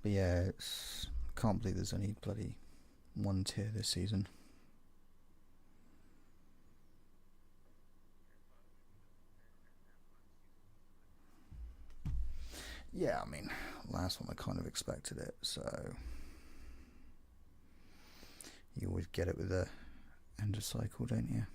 But yeah, it's can't believe there's only bloody one tier this season. Yeah, I mean, last one I kind of expected it, so you always get it with the end of cycle, don't you?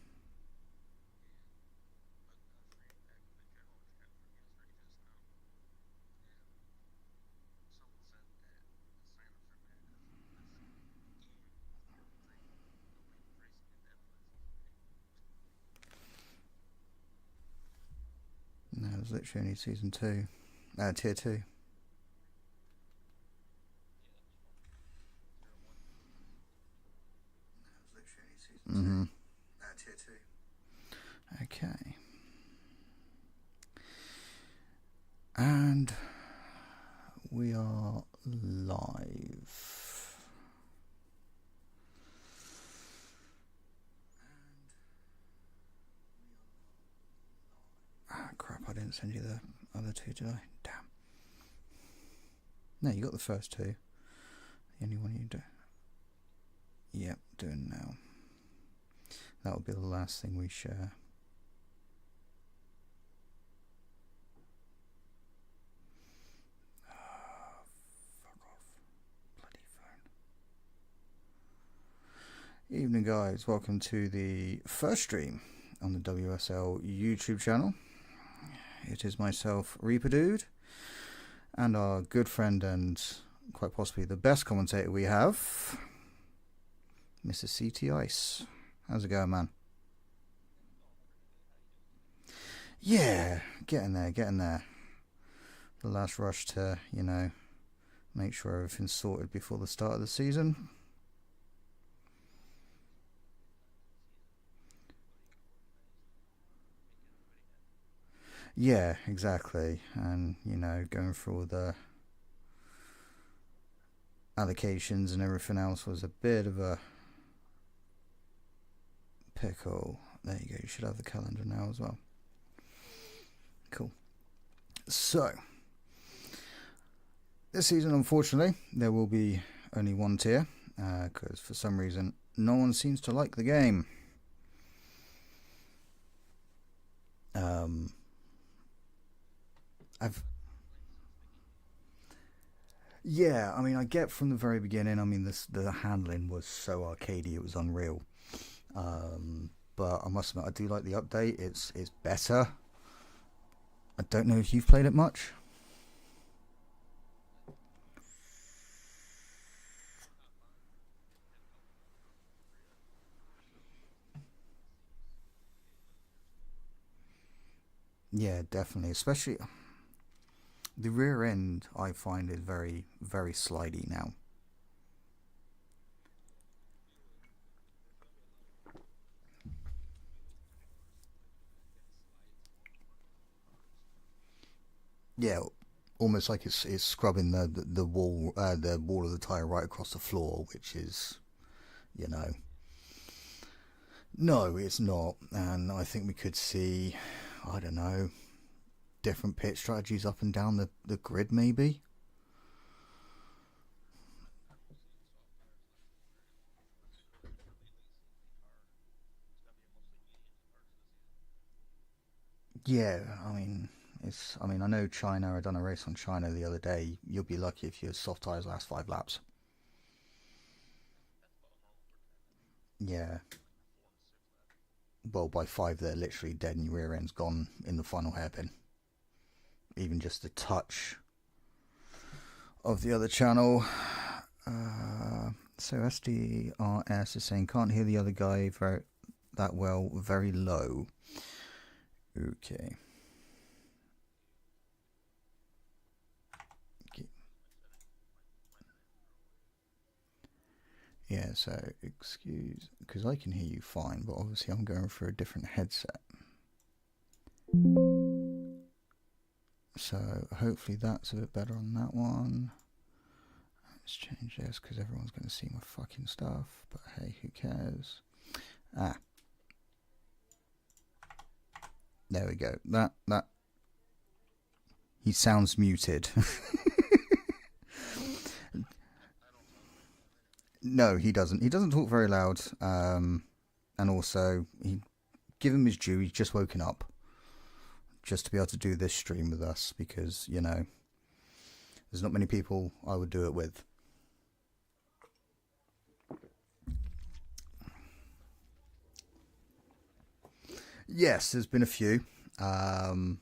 No, it was literally only season 2. Tier 2. Mm-hmm. Tier 2. Okay. And we are live. Ah, crap, I didn't send you the other 2, did I? Damn. No, you got the first 2. The only one you do. Yep, doing now. That'll be the last thing we share. Oh, fuck off. Bloody phone. Evening, guys. Welcome to the first stream on the WSL YouTube channel. It is myself, Reaper Dude, and our good friend and quite possibly the best commentator we have, Mr. CT Ice. How's it going, man? Yeah, getting there. The last rush to, make sure everything's sorted before the start of the season. Yeah, exactly. And, going through all the allocations and everything else was a bit of a pickle. There you go. You should have the calendar now as well. Cool. So, this season, unfortunately, there will be only one tier because for some reason no one seems to like the game. Yeah, I mean, I get from the very beginning. I mean, the handling was so arcadey, it was unreal. But I must admit, I do like the update. It's better. I don't know if you've played it much. Yeah, definitely. Especially the rear end, I find is very, very slidey now. Yeah, almost like it's scrubbing the wall of the tire right across the floor, which is, you know, no, it's not. And I think we could see, I don't know, different pit strategies up and down the grid, maybe. Yeah, I mean, I know China. I done a race on China the other day. You'll be lucky if your soft tires last 5 laps. Yeah. Well, by 5, they're literally dead, and your rear end's gone in the final hairpin. Even just the touch of the other channel. So SDRS is saying can't hear the other guy that well. Very low. Okay. Yeah, so excuse, because I can hear you fine, but obviously I'm going for a different headset. So hopefully that's a bit better on that one. Let's change this because everyone's going to see my fucking stuff, but hey, who cares? There we go. That he sounds muted. No, he doesn't. He doesn't talk very loud. And also, he give him his due. He's just woken up, just to be able to do this stream with us, because there's not many people I would do it with. Yes, there's been a few. Some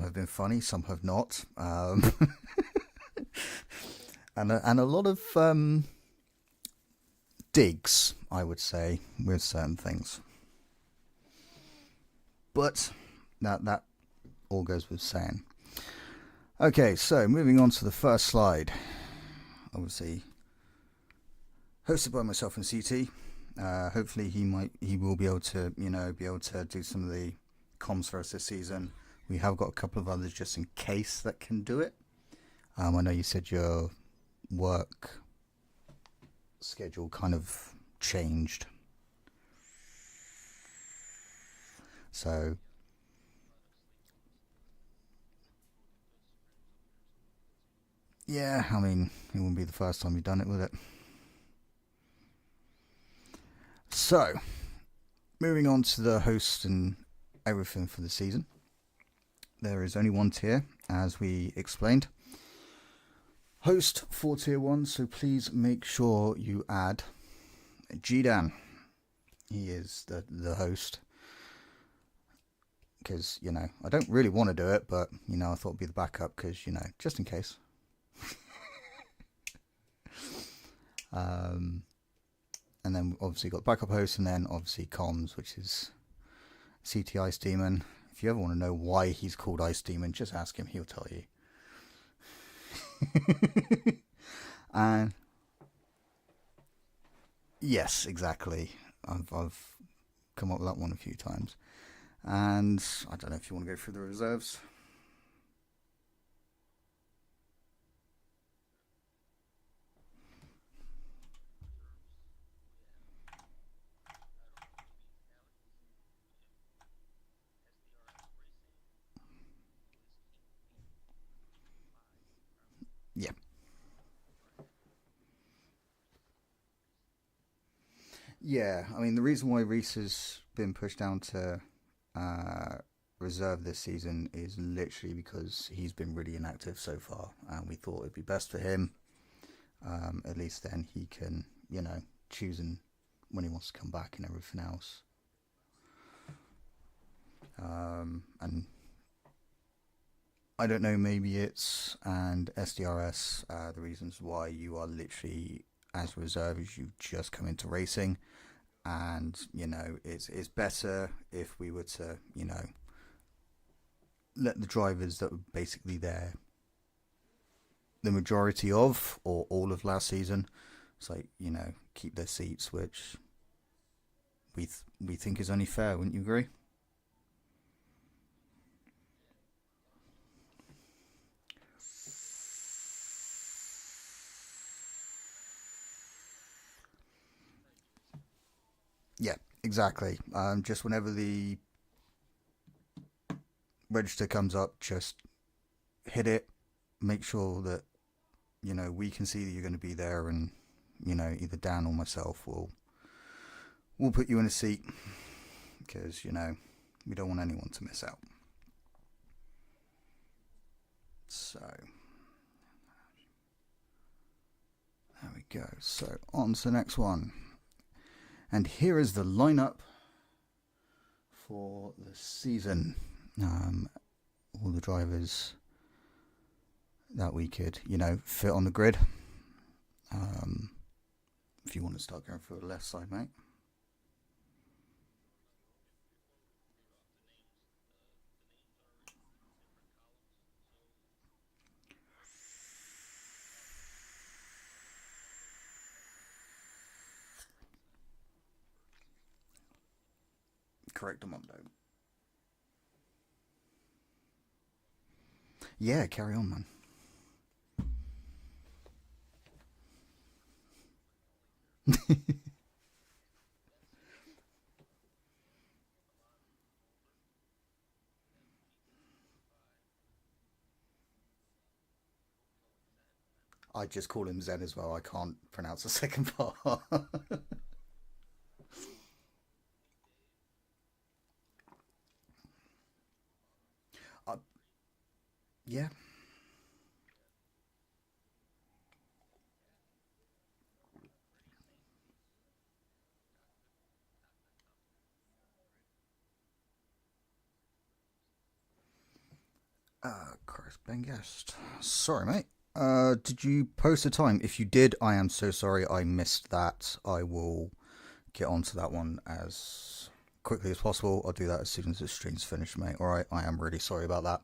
have been funny, some have not, and a lot of digs, I would say, with certain things. But that all goes with saying. Okay, so moving on to the first slide. Obviously, hosted by myself and CT. Hopefully, he will be able to do some of the comms for us this season. We have got a couple of others just in case that can do it. I know you said your work schedule kind of changed, so yeah, I mean, it wouldn't be the first time you've done it, would it? So, moving on to the host and everything for the season. There is only one tier, as we explained. Host for tier 1, so please make sure you add G-Dan. He is the host. Because, I don't really want to do it, but, I thought it'd be the backup, because, just in case. And then obviously got backup host, and then obviously comms, which is CT Ice Demon. If you ever want to know why he's called Ice Demon, just ask him, he'll tell you. And yes, exactly. I've come up with that one a few times. And I don't know if you want to go through the reserves. Yeah. Yeah, I mean, the reason why Reese has been pushed down to reserve this season is literally because he's been really inactive so far, and we thought it'd be best for him. At least then he can, choose when he wants to come back and everything else. And I don't know, maybe it's and SDRS the reasons why you are literally as reserve as you just come into racing, and it's better if we were to let the drivers that were basically there the majority of or all of last season, it's like keep their seats, which we think is only fair. Wouldn't you agree? Yeah, exactly. Just whenever the register comes up, just hit it. Make sure that we can see that you're going to be there, and either Dan or myself will put you in a seat, because we don't want anyone to miss out. So there we go. So on to the next one. And here is the lineup for the season. All the drivers that we could, fit on the grid. If you want to start going for the left side, mate. Correct, Amondo. Yeah, carry on, man. I just call him Zen as well. I can't pronounce the second part. uh, yeah. Chris Bengest. Sorry, mate. Did you post a time? If you did, I am so sorry. I missed that. I will get onto that one as quickly as possible. I'll do that as soon as the stream's finished, mate. Alright, I am really sorry about that.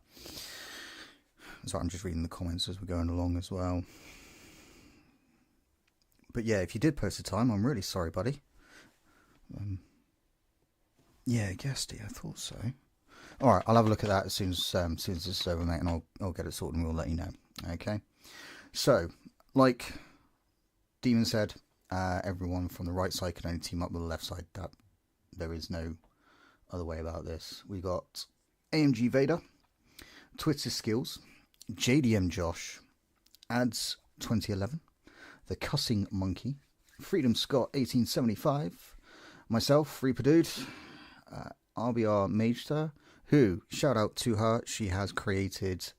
Sorry, I'm just reading the comments as we're going along as well. But yeah, if you did post a time, I'm really sorry, buddy. Yeah, Guesty, I thought so. Alright, I'll have a look at that as soon as this is over, mate, and I'll get it sorted and we'll let you know. Okay? So, like Demon said, everyone from the right side can only team up with the left side. That there is no other way about this. We got AMG Vader, Twitter Skills, JDM Josh, Ads 2011, The Cussing Monkey, Freedom Scott 1875, myself, Reaper Dude, RBR Magester, who, shout out to her, she has created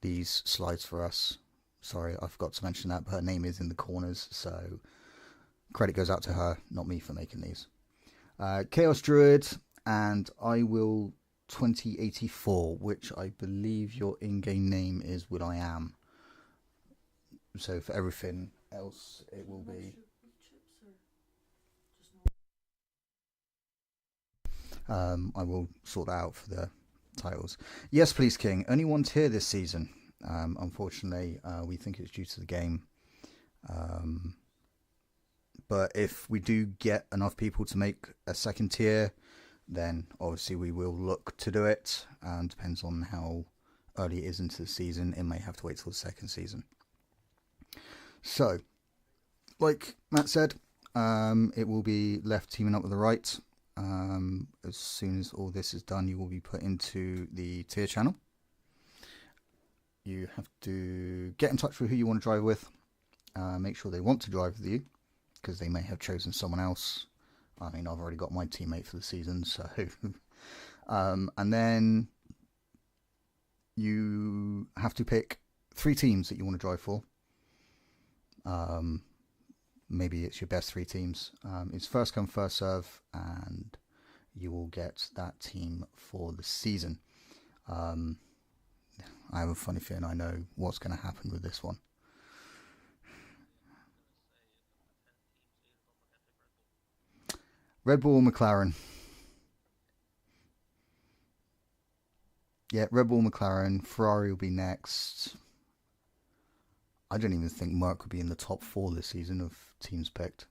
these slides for us. Sorry, I forgot to mention that, but her name is in the corners, so credit goes out to her, not me for making these. Chaos Druid, and I Will 2084, which I believe your in-game name is Will I Am. So for everything else, it will be... I will sort that out for the titles. Yes, please, King. Only one tier this season. Unfortunately, we think it's due to the game. But if we do get enough people to make a second tier, then obviously we will look to do it. Depends on how early it is into the season. It may have to wait till the second season. So, like Matt said, it will be left teaming up with the right. As soon as all this is done, you will be put into the tier channel. You have to get in touch with who you want to drive with. Make sure they want to drive with you, because they may have chosen someone else. I mean, I've already got my teammate for the season, so... and then you have to pick 3 teams that you want to drive for. Maybe it's your best 3 teams. It's first come, first serve, and you will get that team for the season. I have a funny feeling I know what's going to happen with this one. Red Bull, McLaren. Yeah, Red Bull, McLaren. Ferrari will be next. I don't even think Merc would be in the top 4 this season of teams picked.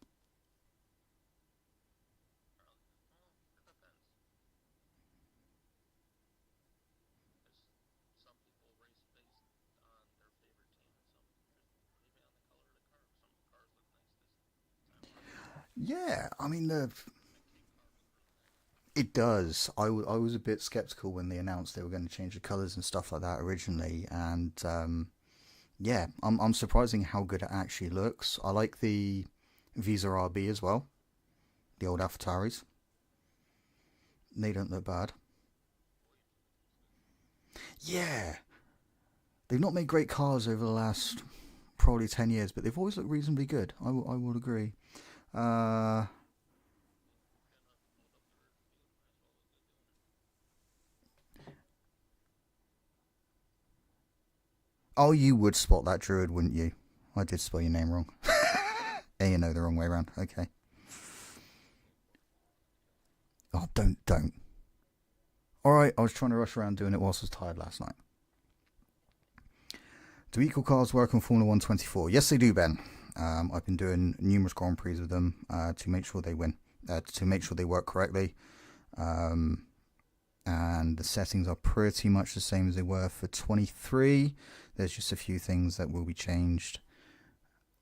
Yeah, I mean, it does. I was a bit skeptical when they announced they were going to change the colours and stuff like that originally, and yeah, I'm surprising how good it actually looks. I like the Visa RB as well, the old AlphaTauris. They don't look bad. Yeah, they've not made great cars over the last probably 10 years, but they've always looked reasonably good. I would agree. Uh, oh, you would spot that druid, wouldn't you? I did spell your name wrong. A&O the wrong way around. Okay. Oh, don't. Alright, I was trying to rush around doing it whilst I was tired last night. Do equal cars work on Formula 124? Yes, they do, Ben. I've been doing numerous Grand Prix with them to make sure they win, to make sure they work correctly. And the settings are pretty much the same as they were for 23. There's just a few things that will be changed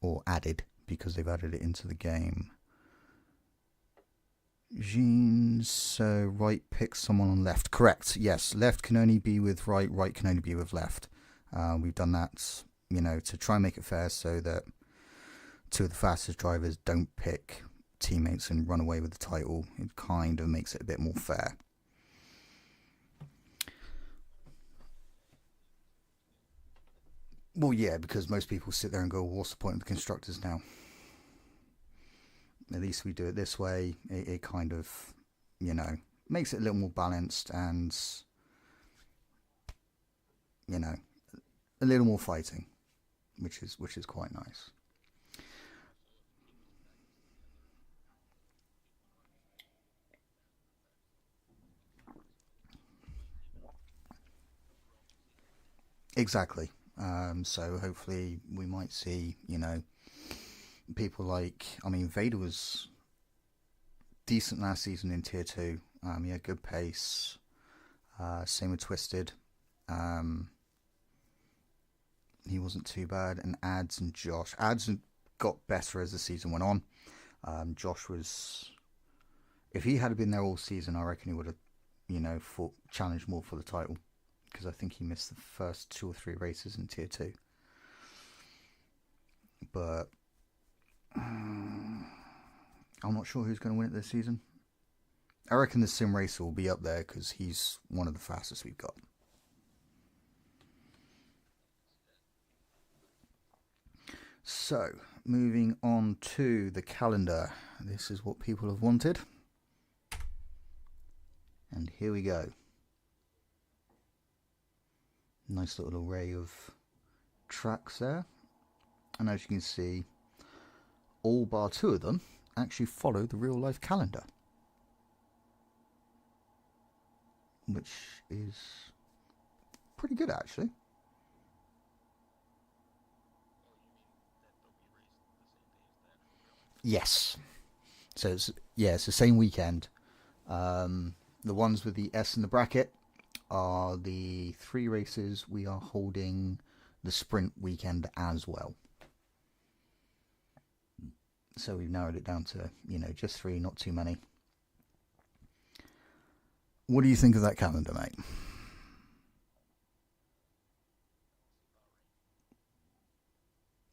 or added because they've added it into the game. Jean, so right picks someone on left. Correct, yes. Left can only be with right, right can only be with left. We've done that to try and make it fair so that two of the fastest drivers don't pick teammates and run away with the title. It kind of makes it a bit more fair. Well, yeah, because most people sit there and go, what's the point of the constructors now? At least we do it this way. It kind of, makes it a little more balanced and, a little more fighting, which is quite nice. Exactly. So hopefully we might see, people like, Vader was decent last season in Tier 2. He had good pace. Same with Twisted. He wasn't too bad. And Ads and Josh. Ads got better as the season went on. Josh was... If he had been there all season, I reckon he would have, challenged more for the title. Because I think he missed the first 2 or 3 races in Tier 2. But I'm not sure who's going to win it this season. I reckon the Sim Racer will be up there because he's one of the fastest we've got. So, moving on to the calendar. This is what people have wanted. And here we go. Nice little array of tracks there. And as you can see, all bar 2 of them actually follow the real life calendar, which is pretty good actually. Yes. So it's the same weekend. The ones with the S in the bracket are the 3 races we are holding the sprint weekend as well. So we've narrowed it down to, just 3, not too many. What do you think of that calendar, mate?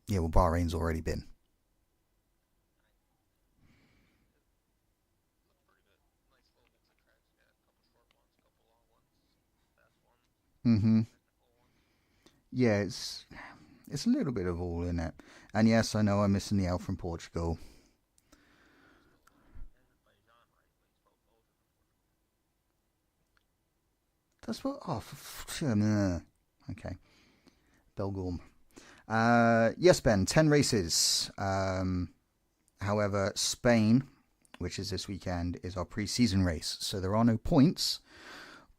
Yeah, well, Bahrain's already been. Mm-hmm. Yeah, it's a little bit of all in it. And yes, I know I'm missing the L from Portugal. That's what. Oh, okay. Belgorm. Yes, Ben. 10 races. However, Spain, which is this weekend, is our pre-season race. So there are no points,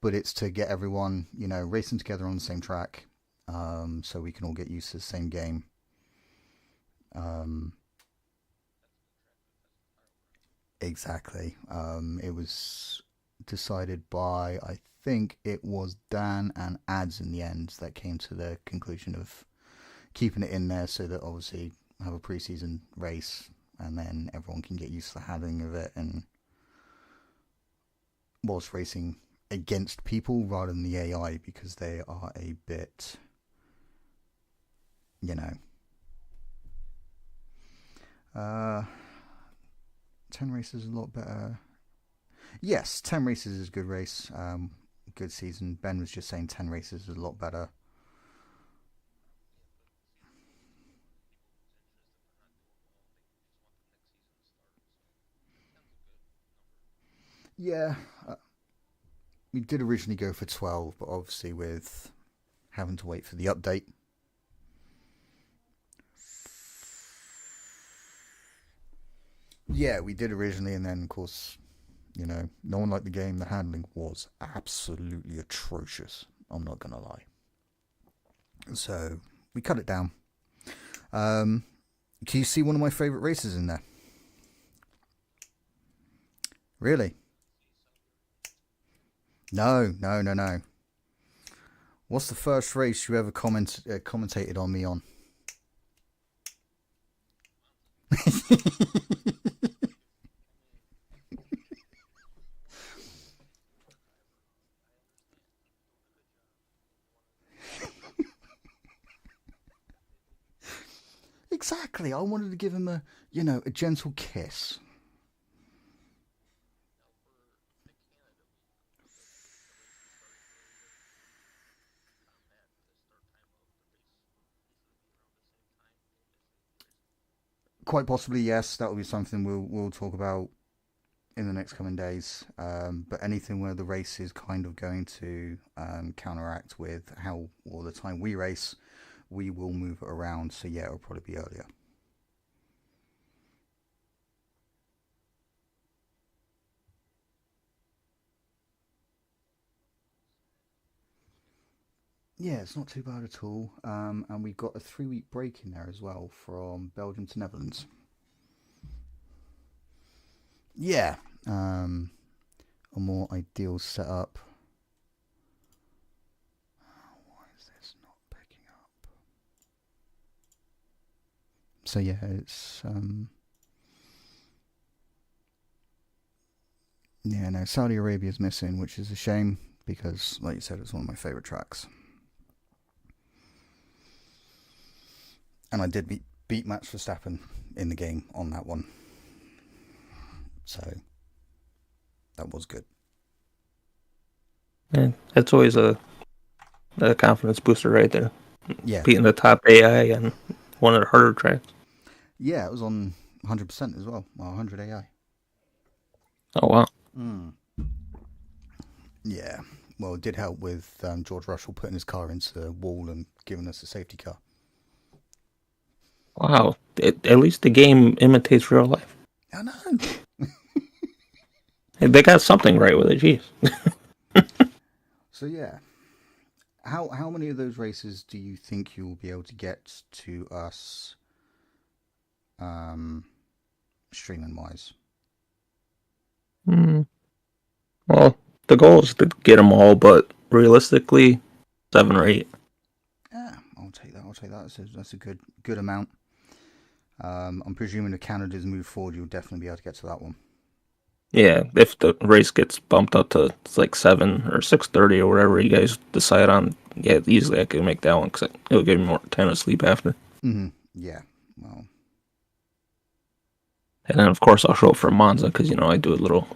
but it's to get everyone, racing together on the same track, so we can all get used to the same game. Um, exactly. It was decided by, I think it was Dan and Ads in the end that came to the conclusion of keeping it in there so that obviously have a pre-season race and then everyone can get used to the handling of it and whilst racing against people rather than the AI because they are a bit, uh, 10 races is a lot better. Yes, 10 races is a good race. Good season. Ben was just saying 10 races is a lot better. Yeah, we did originally go for 12, but obviously with having to wait for the update. Yeah, we did originally, and then of course, no one liked the game. The handling was absolutely atrocious. I'm not gonna lie. So we cut it down. Um, can you see one of my favourite races in there? Really? No, no, no, no. What's the first race you ever commentated on me on? exactly. I wanted to give him a gentle kiss. Quite possibly, yes. That will be something we'll talk about in the next coming days. But anything where the race is kind of going to counteract with how all the time we race, we will move it around. So yeah, it'll probably be earlier. Yeah, it's not too bad at all. And we got a 3 week break in there as well from Belgium to Netherlands. Yeah, a more ideal setup. Why is this not picking up? So yeah, it's yeah, no, Saudi Arabia's missing, which is a shame because, like you said, it's one of my favorite tracks. And I did beat Max Verstappen in the game on that one, so that was good. And that's always a confidence booster right there. Yeah, Beating the top AI and one of the harder tracks. yeah, it was on 100% as well, 100 AI. Oh wow! Mm. Yeah, well, it did help with George Russell putting his car into the wall and giving us a safety car. Wow! At least the game imitates real life. I know. They got something right with it. Jeez. So yeah, how many of those races do you think you will be able to get to us, um, streaming wise? Mm, well, the goal is to get them all, but realistically, 7 or 8. Yeah, I'll take that. I'll take that. That's a good amount. I'm presuming if Canada's moved forward, you'll definitely be able to get to that one. Yeah, if the race gets bumped up to like 7 or 6:30 or whatever you guys decide on, yeah, easily I can make that one because it'll give me more time to sleep after. Mm-hmm. Yeah. Well, And then of course I'll show up for Monza because I do a little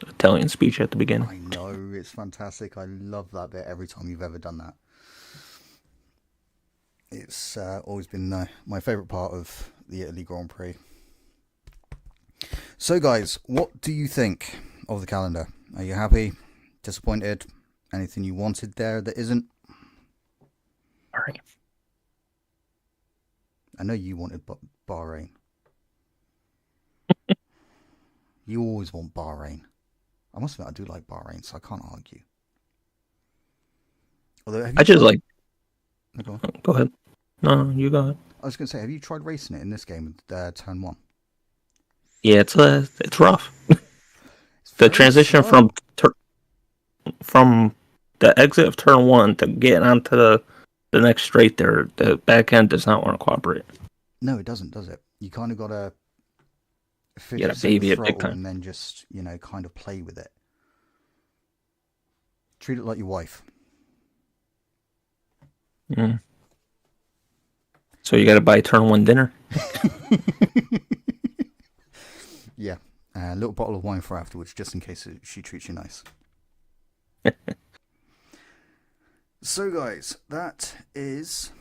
Italian speech at the beginning. I know it's fantastic. I love that bit every time you've ever done that. It's always been my favourite part of the Italy Grand Prix. So, guys, what do you think of the calendar? Are you happy? Disappointed? Anything you wanted there that isn't? All right. I know you wanted Bahrain. You always want Bahrain. I must admit, I do like Bahrain, so I can't argue. Although, have you I just tried? like. Go on. Go ahead. No, you go ahead. I was going to say, have you tried racing it in this game with turn one? Yeah, it's rough. It's The very transition slow. from the exit of turn one to get onto the next straight there, the back end does not want to cooperate. No, it doesn't, does it? You kind of got to You fidget gotta set the baby it big throttle time. and then just, kind of play with it. Treat it like your wife. Mm. So you gotta buy turn one dinner. Yeah. A little bottle of wine for afterwards, just in case she treats you nice. So, guys, that is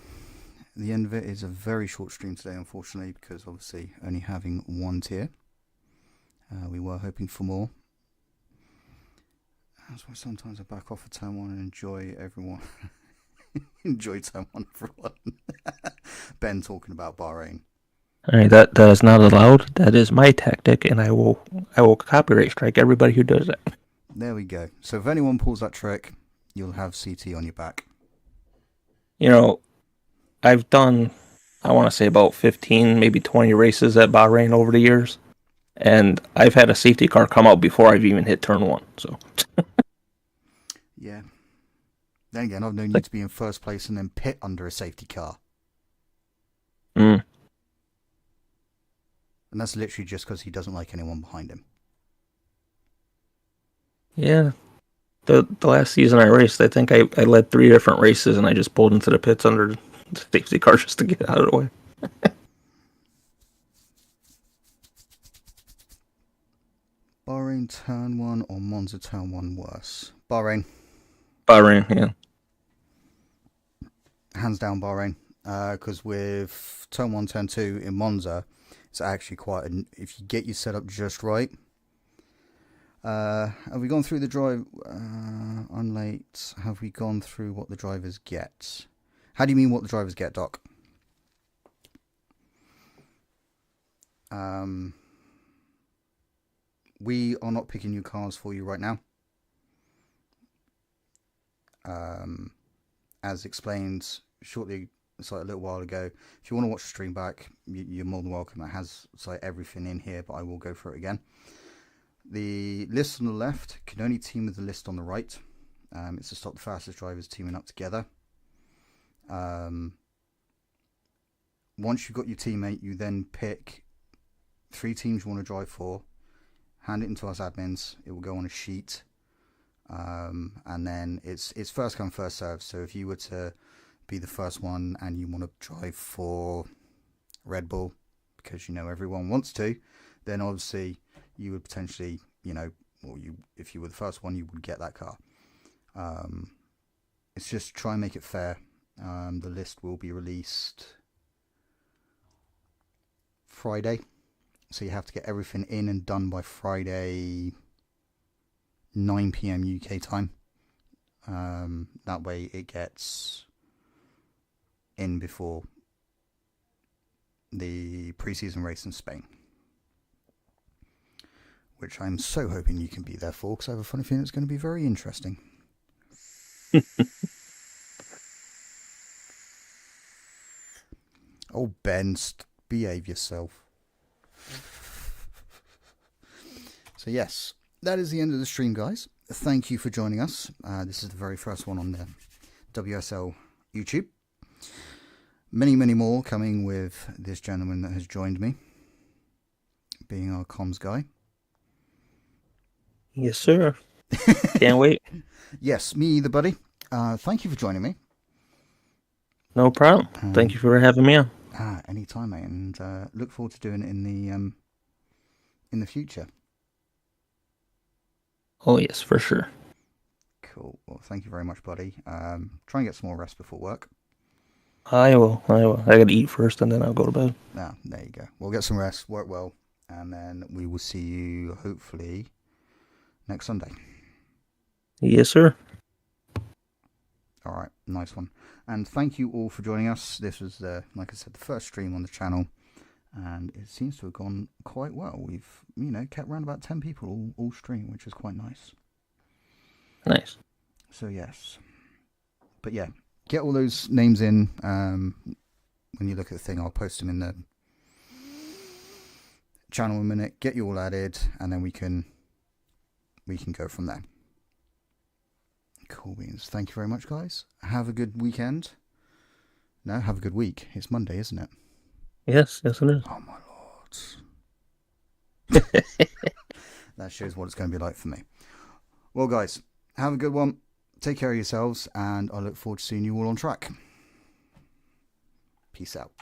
the end of it. Is a very short stream today, unfortunately, because obviously only having one tier. We were hoping for more. That's why sometimes I back off at turn one and enjoy everyone. Enjoy turn one for one. Ben talking about Bahrain. All right, that is not allowed. That is my tactic, and I will copyright strike everybody who does that. There we go. So if anyone pulls that trick, you'll have CT on your back. I've done, I want to say about 15, maybe 20 races at Bahrain over the years, and I've had a safety car come out before I've even hit turn one. So Yeah. Then again, I've known you to be in first place and then pit under a safety car. mm, And that's literally just because he doesn't like anyone behind him. yeah, the last season I raced, I think I led 3 different races, and I just pulled into the pits under the safety car just to get out of the way. Bahrain turn 1 or Monza turn 1 worse? Bahrain. Bahrain, yeah. Hands down Bahrain. Because with turn 1, turn 2 in Monza, it's actually quite if you get your setup just right. Have we gone through the drive on late? Have we gone through what the drivers get? How do you mean what the drivers get, Doc? We are not picking new cars for you right now. As explained shortly, a little while ago, if you want to watch the stream back, you're more than welcome. It has everything in here, but I will go through it again. The list on the left can only team with the list on the right. It's to stop the fastest drivers teaming up together. Once you've got your teammate, you then pick 3 teams you want to drive for, hand it into us admins, it will go on a sheet, and then it's first come first serve. So if you were to be the first one and you want to drive for Red Bull because everyone wants to, then obviously you would potentially, if you were the first one, you would get that car. It's just try and make it fair. The list will be released Friday, so you have to get everything in and done by Friday 9 PM UK time. That way it gets in before the pre-season race in Spain, which I'm so hoping you can be there for, because I have a funny feeling it's going to be very interesting. Oh, Ben, behave yourself. So yes, that is the end of the stream, guys. Thank you for joining us. This is the very first one on the WSL YouTube. Many, many more coming with this gentleman that has joined me, being our comms guy. Yes, sir. Can't wait. Yes, me either, buddy. Thank you for joining me. No problem. Thank you for having me on. Anytime, mate, and look forward to doing it in the future. Oh yes, for sure. Cool. Well, thank you very much, buddy. Try and get some more rest before work. I will. I gotta eat first and then I'll go to bed. There you go. We'll get some rest, work well, and then we will see you hopefully next Sunday. Yes, sir. All right, nice one. And thank you all for joining us. This was, like I said, the first stream on the channel, and it seems to have gone quite well. We've, kept around about 10 people all stream, which is quite nice. Nice. So, yes. But yeah, get all those names in. When you look at the thing, I'll post them in the channel in a minute. Get you all added, and then we can go from there. Cool beans. Thank you very much, guys. Have a good weekend. No, have a good week. It's Monday, isn't it? Yes, it is. Oh, my lord. That shows what it's going to be like for me. Well, guys, have a good one. Take care of yourselves, and I look forward to seeing you all on track. Peace out.